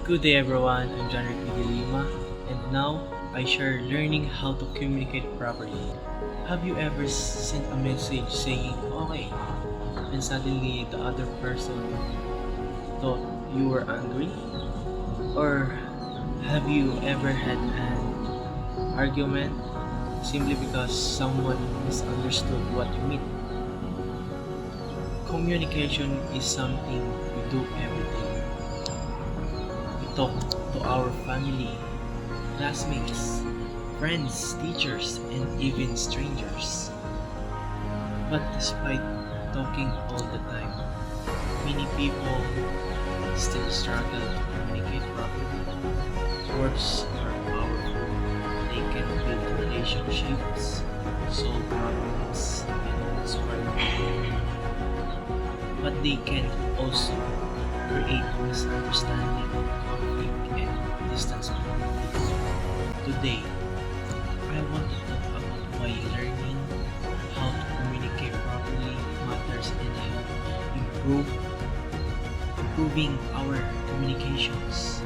Good day everyone, I'm John Rick Lima, and now I share learning how to communicate properly. Have you ever sent a message saying okay, and suddenly the other person thought you were angry? Or have you ever had an argument simply because someone misunderstood what you mean? Communication is something we do every day. We talk to our family, classmates, friends, teachers, and even strangers. But despite talking all the time, many people still struggle to communicate properly. Words are powerful. They can build relationships, solve problems, and inspire people. But they can also create misunderstanding, conflict, and distance between people. Today, I want to talk about why learning how to communicate properly matters and how improving our communications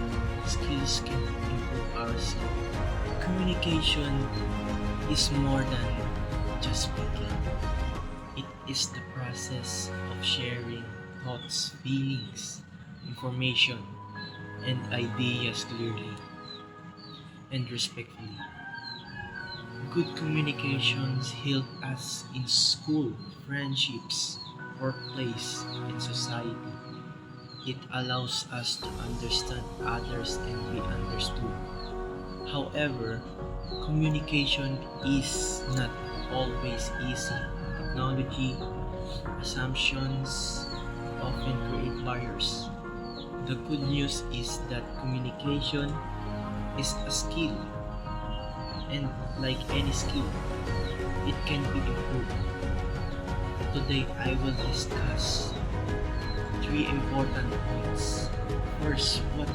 skills can improve ourselves. Communication is more than just speaking. It is the process of sharing thoughts, feelings, information, and ideas clearly and respectfully. Good communications help us in school, friendships, workplace, and society. It allows us to understand others and be understood. However, communication is not always easy. Technology, assumptions often create barriers. The good news is that communication is a skill, and like any skill, it can be improved. Today, I will discuss three important points. First, what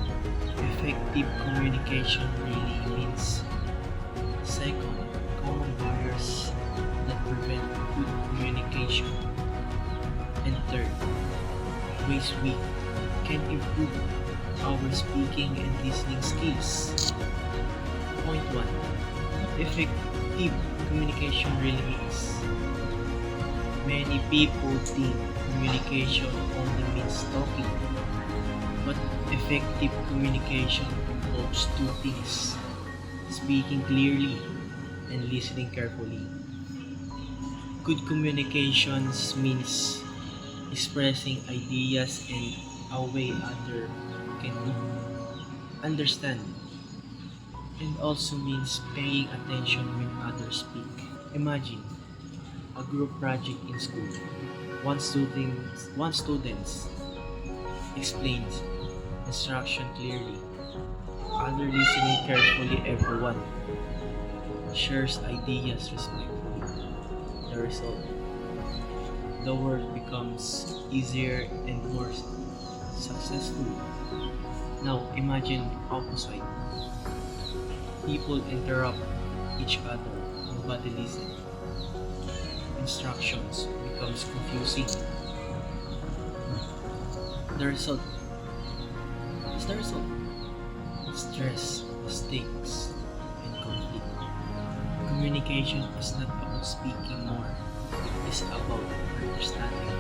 effective communication really means. Second, common barriers that prevent good communication. And third, ways we can improve our speaking and listening skills. Point 1. Effective communication really means. Many people think communication only means talking, but effective communication involves two things: speaking clearly and listening carefully. Good communications means expressing ideas in a way others can understand, and also means paying attention when others speak. Imagine a group project in school. One student explains instruction clearly, other listening carefully, everyone shares ideas respectfully. The result, the work becomes easier and more successful. Now imagine opposite. People interrupt each other, nobody listens. Instructions becomes confusing. The result is the result. Stress, mistakes, and conflict. Communication is not about speaking more, it is about understanding.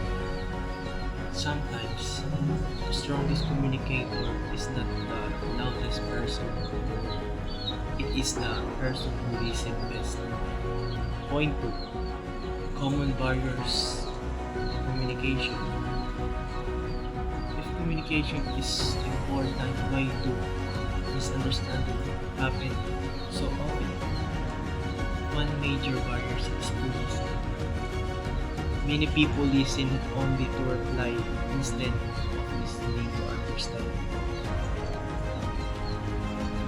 Sometimes, the strongest communicator is not the loudest person, it is the person who listens best. Point 2. Common barriers to communication. If communication is important, why do misunderstandings happen so often? One major barrier is listening. Many people listen only to reply instead of listening to understand.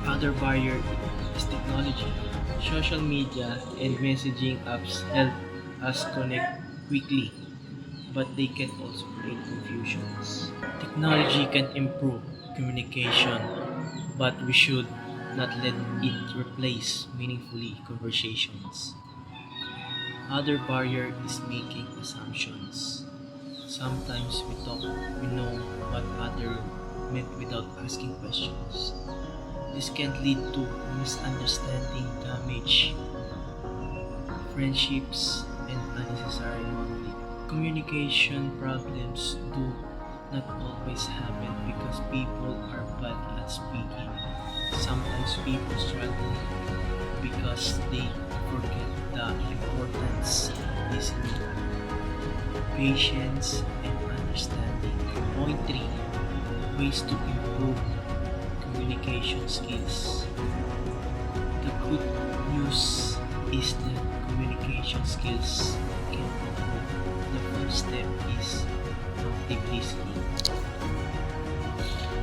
Other barrier is technology. Social media and messaging apps help us connect quickly, but they can also create confusions. Technology can improve communication, but we should not let it replace meaningfully conversations. Other barrier is making assumptions. Sometimes we know what other meant without asking questions. This can lead to misunderstanding, damage, friendships, and unnecessary conflict. Communication problems do not always happen because people are bad at speaking. Sometimes people struggle because they forget the importance of listening, patience, and understanding. Point 3. Ways to improve communication skills. The good news is that communication skills can improve. The first step is active listening.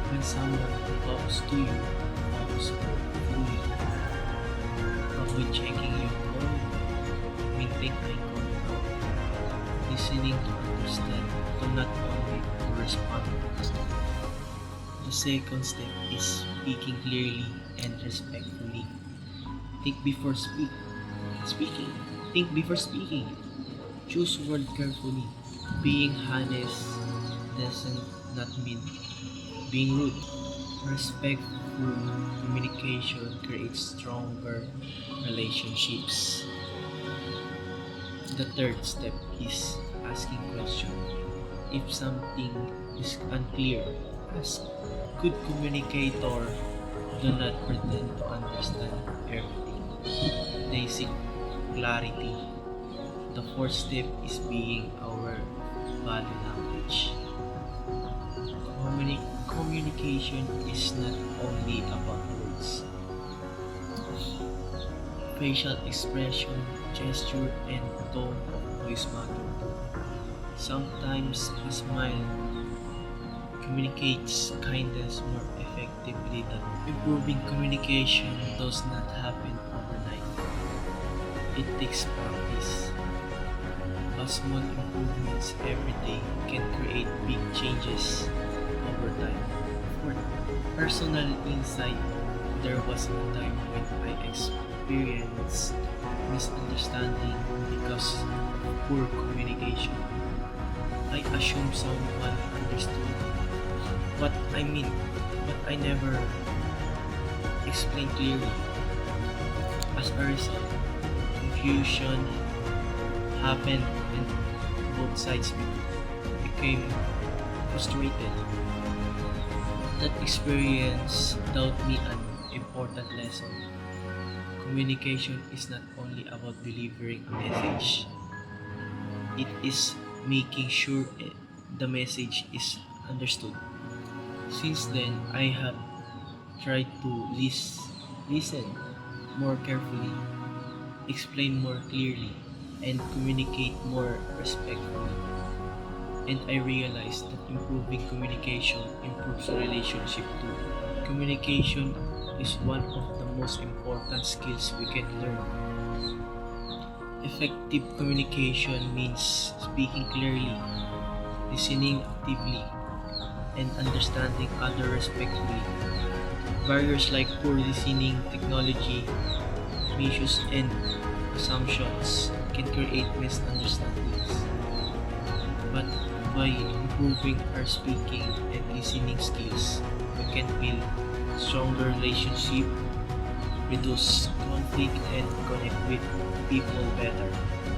When someone talks to you, focus fully. Avoid checking your phone. Maintain eye contact. Listening to understand, to not only to respond. The second step is speaking clearly and respectfully. Think before speaking. Think before speaking. Choose words carefully. Being honest doesn't not mean being rude. Respectful communication creates stronger relationships. The third step is asking questions. If something is unclear, ask. Good communicator do not pretend to understand everything. They seek clarity. The fourth step is being aware of body language. Communication is not only about words. Facial expression, gesture, and tone of voice matter too. Sometimes a smile communicates kindness more effectively than improving communication does not happen overnight. It takes practice. Small improvements every day can create big changes over time. For personal insight, there was a time when I experienced misunderstanding because of poor communication. I assumed someone understood what I mean, but I never explained clearly. As a result, confusion happened and both sides became frustrated. That experience taught me an important lesson. Communication is not only about delivering a message, it is making sure the message is understood. Since then, I have tried to listen more carefully, explain more clearly, and communicate more respectfully. And I realized that improving communication improves relationship too. Communication is one of the most important skills we can learn. Effective communication means speaking clearly, listening actively, and understanding others respectfully. Barriers like poor listening, technology, issues, and assumptions can create misunderstandings. But by improving our speaking and listening skills, we can build stronger relationship, reduce conflict, and connect with people better.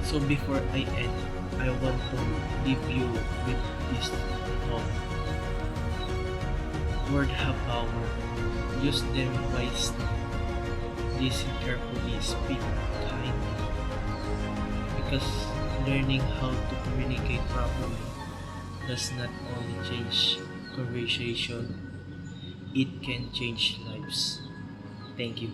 So before I end, I want to leave you with this thought. Words have power. Use them wisely. Listen carefully, speak kindly. Because learning how to communicate properly does not only change conversation, it can change lives. Thank you.